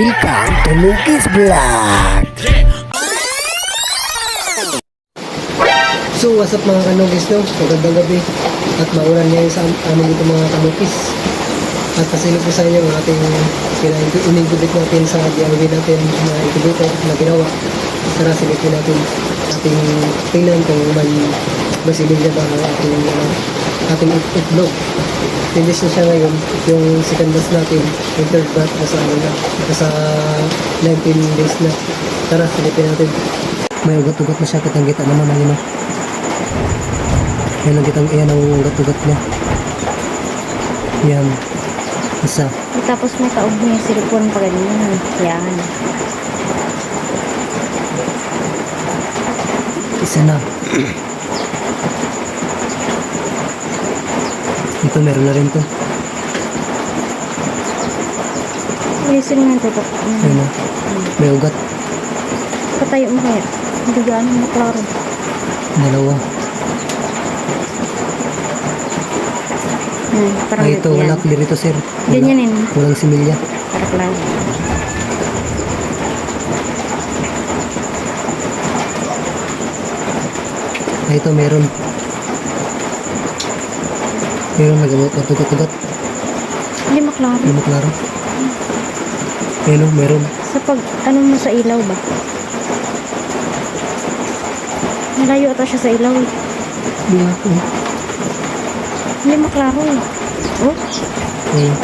Welcome to Lucky's Vlog. So what's up mga kanukis, no? Magandang gabi at maulan ngayon sa amin dito mga kanukis. At pasilip ko sa inyo ang ating in-incubate natin sa DIY natin na incubator na ginawa. Tara silipin natin ating tingnan kung may basilidya ba ang ating itlog. Finish na siya ngayon. Yung second batch natin, yung third batch nasa 19 days na. Tara silipin natin. May ugat-ugat na siya, kitang-kita naman ang ino. Yan ang kitang iyan ang ugat-ugat niya. Yan. Isa. Tapos may taob niya yung silikon pa ganyan. Yan. Isa na. Ito meron na rin to. Ayusin nga ito. Ayun na. May ugat. Patayo mo kaya. Hindi gano'ng maklaro. Dalawa. Parang Ay, ito. Wala clear ito, sir. Ganyan yun. Walang similya. Para klaro. Ay, ito meron. Meron nag-ugat-ugat. Hindi maklaro. Hindi mo klaro. Ayun, meron. Sa pag, ano mo sa ilaw ba? Malayo ata siya sa ilaw. Hindi ako. Hindi maklaro. Oh, Ayun.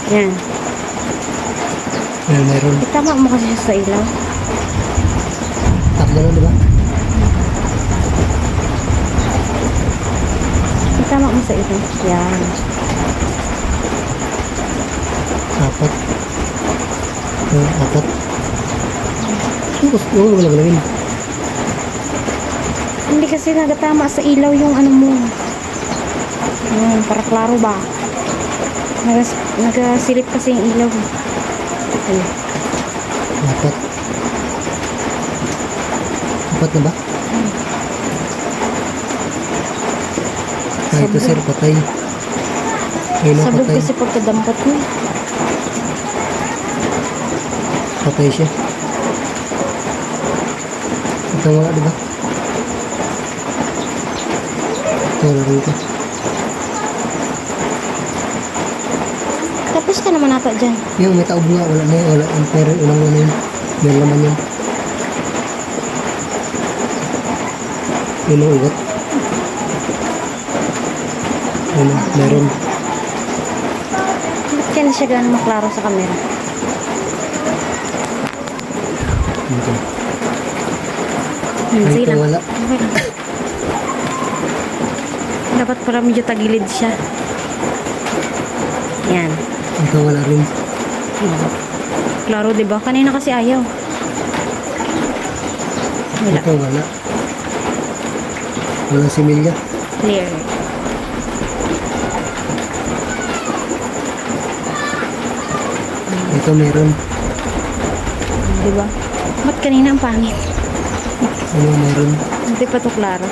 yan. Ayun, meron. Tama mo kasi siya sa ilaw. Tatlo na, di ba? Tama mo sa ilaw. Yan. Apat. Ayun, apat. Oo, wala galawin. Hindi kasi nagatama sa ilaw yung ano mo. Yan, para klaro ba? Nagasilip kasi yung ilaw. Ayun. Apat. Apat na ba? Ah, ito sir, patay. Ayun ang Sabog patay. kasi pagkadampot mo. Patay siya. Ito wala, di ba? Ito wala rin ito. Tapos ka naman ata dyan. Yung may taob nga, wala na yun. Wala. Meron unang ano yun. Meron naman yun. Yun ang ugat. Yun ang, meron. Ba't kaya na siya gano'n maklaro sa camera? Ito. Sige Ito lang. wala. Okay lang. Dapat pala medyo tagilid siya. Yan. Ito wala rin. Klaro diba? Kanina kasi ayaw. Wala. Ito wala. Walang similya. Clear. Ito meron. Diba? Ba't kanina ang pangit? Ano meron? Hindi pa to klaro.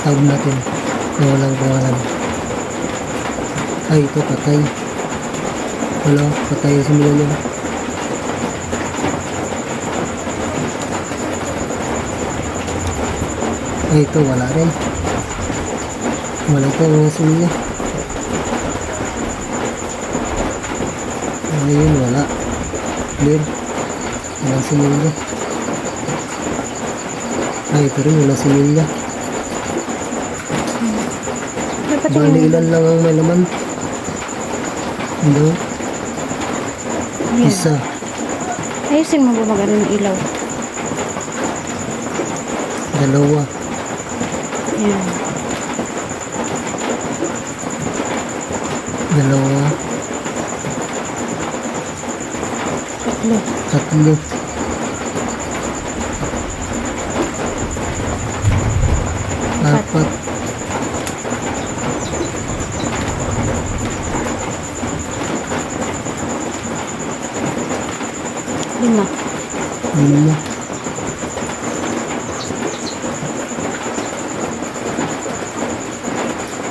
Tawag natin. Na walang pangalan. Ay, ito patay. Wala, patay yung similya niya. Ay, ito wala rin. Wala ito mga similya. Ayun, wala. Clear. Walang similya. Ay, ito rin, walang similya. Dapat Bali, ilan lang ang may laman? Ano? Ayan. Isa. Ayusin mo ba mag-ano ng ilaw? Dalawa. Ayan. Dalawa. Tatlo. Tatlo. Apat. Lima. Lima.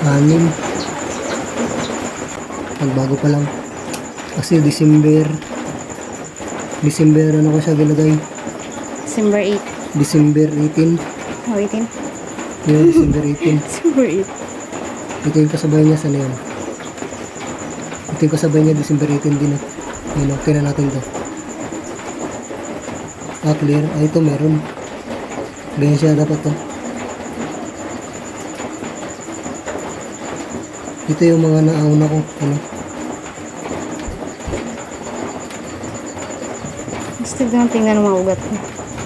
anim, Pagbago pa lang. Kasi December ano ko siya ginagay? December 8. December 18. Oh, 18. Yeah, December 18. December 8. Ito yung kasabay niya sa yan. Ito yung kasabay niya December 18 din. Yun, okay na natin to. Clear. Ito meron. Ganyan siya dapat to. Ito yung mga nauna ko. Ano? Gusto ko tingnan ng mga ugat ko.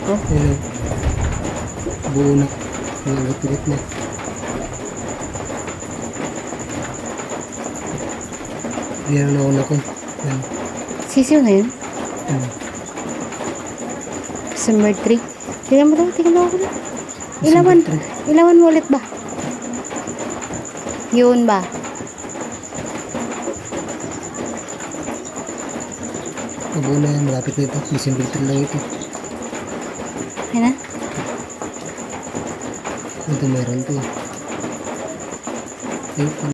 Oh, Ayun. Buo na. Nangagat-ugat na. Yan ang nauna ko. Yan. sisiw na yun. December 3. Tingnan mo daw, tingnan mo ako na. Ilawan. Ilawan mo ulit ba? Yun ba? Mabuo na yan. Malapit na ito. December 3 lang ito. Ayun na. Ito meron to. Ayun.